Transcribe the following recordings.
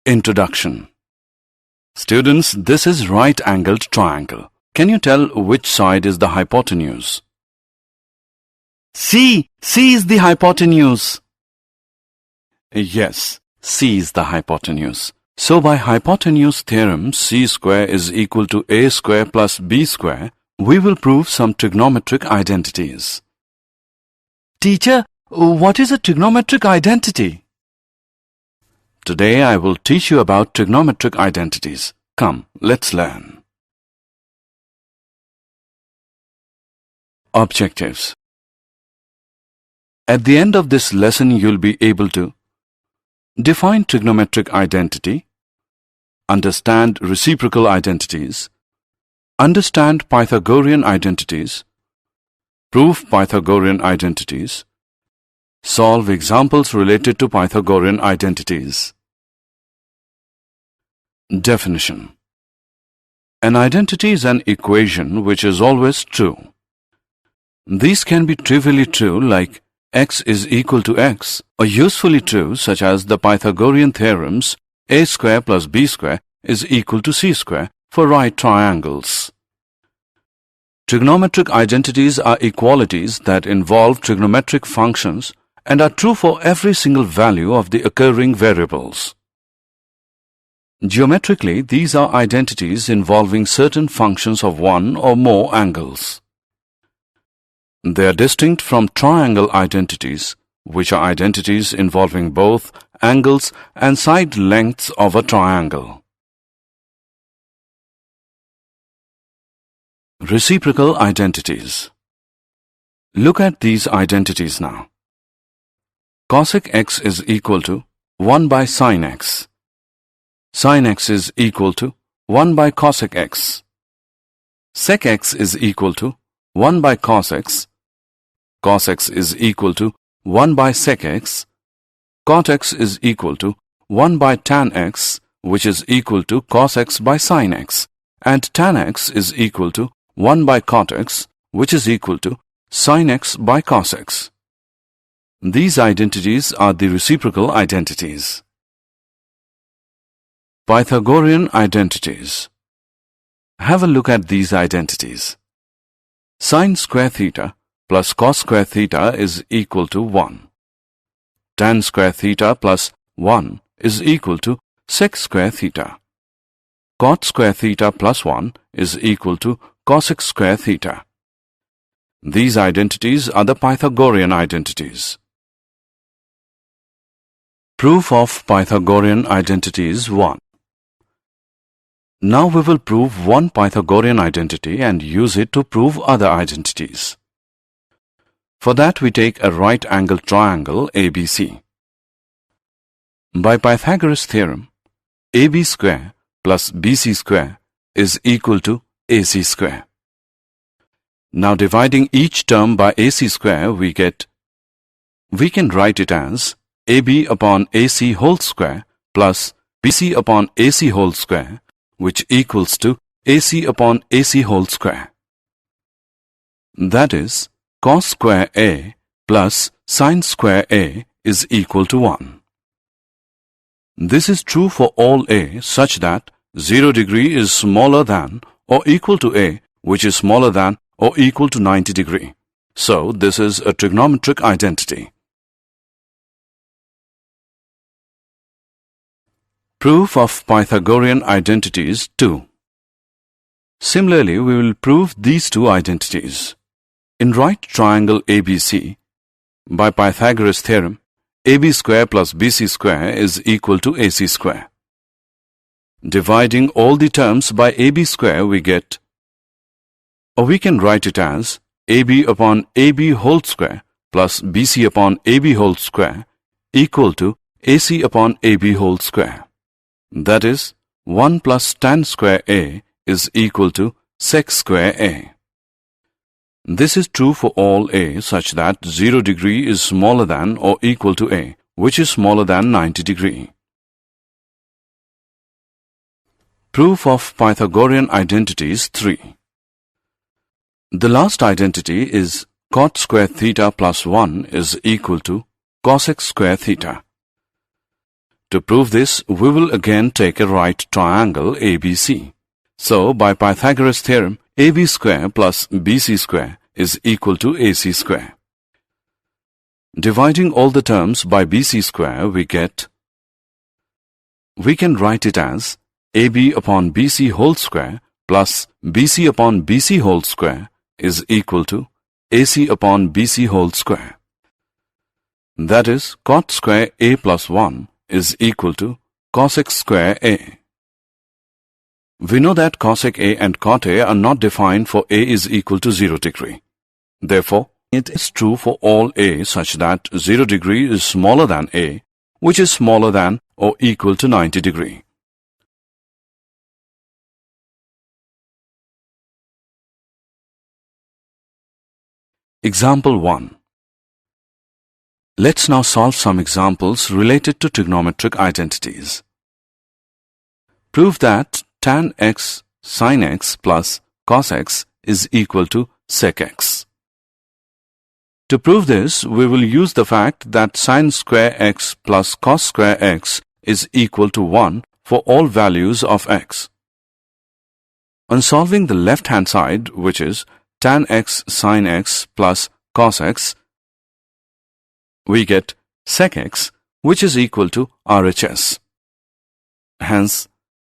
Introduction. Students, this is right-angled triangle. Can you tell which side is the hypotenuse? C is the hypotenuse. Yes, C is the hypotenuse. So by hypotenuse theorem, C square is equal to A square plus B square, we will prove some trigonometric identities. Teacher, what is a trigonometric identity? Today I will teach you about trigonometric identities. Come, let's learn. Objectives. At the end of this lesson, you'll be able to define trigonometric identity, understand reciprocal identities, understand Pythagorean identities, prove Pythagorean identities, solve examples related to Pythagorean identities. Definition. An identity is an equation which is always true. These can be trivially true like x is equal to x, or usefully true such as the Pythagorean theorems a square plus b square is equal to c square for right triangles. Trigonometric identities are equalities that involve trigonometric functions and are true for every single value of the occurring variables. Geometrically, these are identities involving certain functions of one or more angles. They are distinct from triangle identities, which are identities involving both angles and side lengths of a triangle. Reciprocal identities. Look at these identities now. Cosec x is equal to 1 by sin x. Sin x is equal to 1 by cosec x. Sec x is equal to 1 by cos x. Cos x is equal to 1 by sec x. Cot x is equal to 1 by tan x, which is equal to cos x by sin x. And tan x is equal to 1 by cot x, which is equal to sin x by cos x. These identities are the reciprocal identities. Pythagorean identities. Have a look at these identities. Sin square theta plus cos square theta is equal to 1. Tan square theta plus 1 is equal to sec square theta. Cot square theta plus 1 is equal to cosec square theta. These identities are the Pythagorean identities. Proof of Pythagorean identities 1. Now we will prove one Pythagorean identity and use it to prove other identities. For that we take a right-angled triangle ABC. By Pythagoras theorem, AB square plus BC square is equal to AC square. Now dividing each term by AC square we can write it as AB upon AC whole square plus BC upon AC whole square, which equals to AC upon AC whole square. That is, cos square A plus sin square A is equal to 1. This is true for all A such that 0 degree is smaller than or equal to A, which is smaller than or equal to 90 degree. So this is a trigonometric identity. Proof of Pythagorean identities 2. Similarly, we will prove these two identities. In right triangle ABC, by Pythagoras theorem, AB square plus BC square is equal to AC square. Dividing all the terms by AB square we can write it as AB upon AB whole square plus BC upon AB whole square equal to AC upon AB whole square. That is, 1 plus tan square A is equal to sec square A. This is true for all A such that 0 degree is smaller than or equal to A, which is smaller than 90 degree. Proof of Pythagorean identities 3. The last identity is cot square theta plus 1 is equal to cosec square theta. To prove this, we will again take a right triangle ABC. So, by Pythagoras theorem, AB square plus BC square is equal to AC square. Dividing all the terms by BC square, we can write it as AB upon BC whole square plus BC upon BC whole square is equal to AC upon BC whole square. That is, cot square A plus 1 is equal to cosec square A. We know that cosec A and cot A are not defined for A is equal to 0 degree. Therefore, it is true for all A such that 0 degree is smaller than A, which is smaller than or equal to 90 degree. Example 1. Let's now solve some examples related to trigonometric identities. Prove that tan x sin x plus cos x is equal to sec x. To prove this, we will use the fact that sin square x plus cos square x is equal to 1 for all values of x. On solving the left-hand side, which is tan x sin x plus cos x, we get sec x, which is equal to RHS. Hence,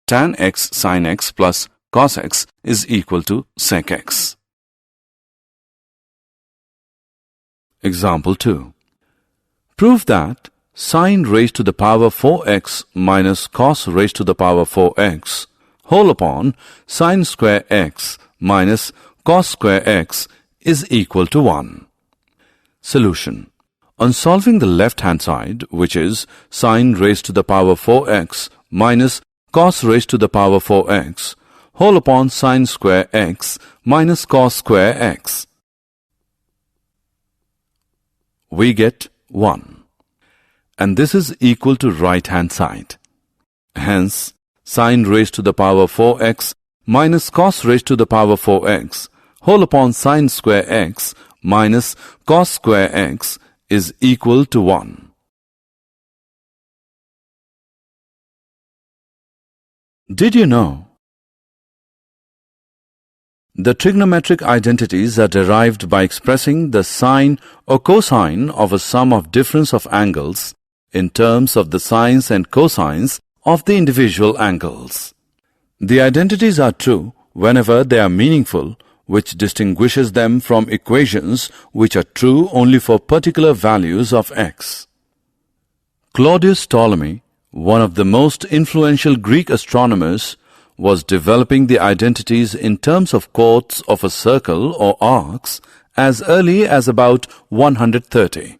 tan x sin x plus cos x is equal to sec x. Example 2. Prove that sin raised to the power 4x minus cos raised to the power 4x whole upon sin square x minus cos square x is equal to 1. Solution. On solving the left-hand side, which is sin raised to the power 4x minus cos raised to the power 4x, whole upon sin square x minus cos square x, we get 1. And this is equal to right-hand side. Hence, sin raised to the power 4x minus cos raised to the power 4x, whole upon sin square x minus cos square x is equal to 1. Did you know? The trigonometric identities are derived by expressing the sine or cosine of a sum of difference of angles in terms of the sines and cosines of the individual angles. The identities are true whenever they are meaningful, which distinguishes them from equations which are true only for particular values of x. Claudius Ptolemy, one of the most influential Greek astronomers, was developing the identities in terms of chords of a circle or arcs as early as about 130.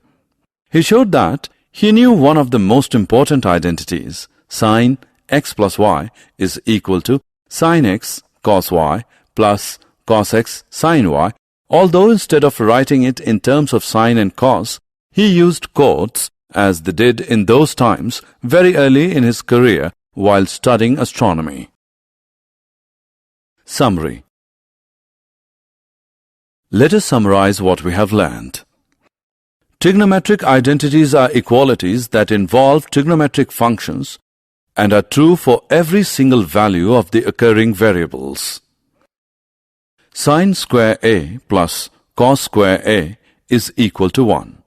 He showed that he knew one of the most important identities, sin x plus y is equal to sin x cos y plus cos x sin y, although instead of writing it in terms of sine and cos, he used chords as they did in those times very early in his career while studying astronomy. Summary. Let us summarize what we have learned. Trigonometric identities are equalities that involve trigonometric functions and are true for every single value of the occurring variables. Sin square A plus cos square A is equal to 1.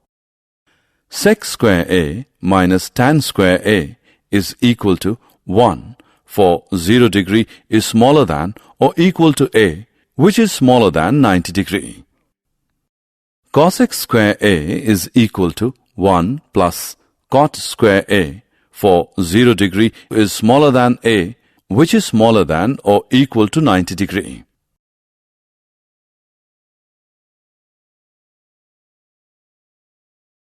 Sec square A minus tan square A is equal to 1, for 0 degree is smaller than or equal to A, which is smaller than 90 degree. Cosec square A is equal to 1 plus cot square A, for 0 degree is smaller than A, which is smaller than or equal to 90 degree.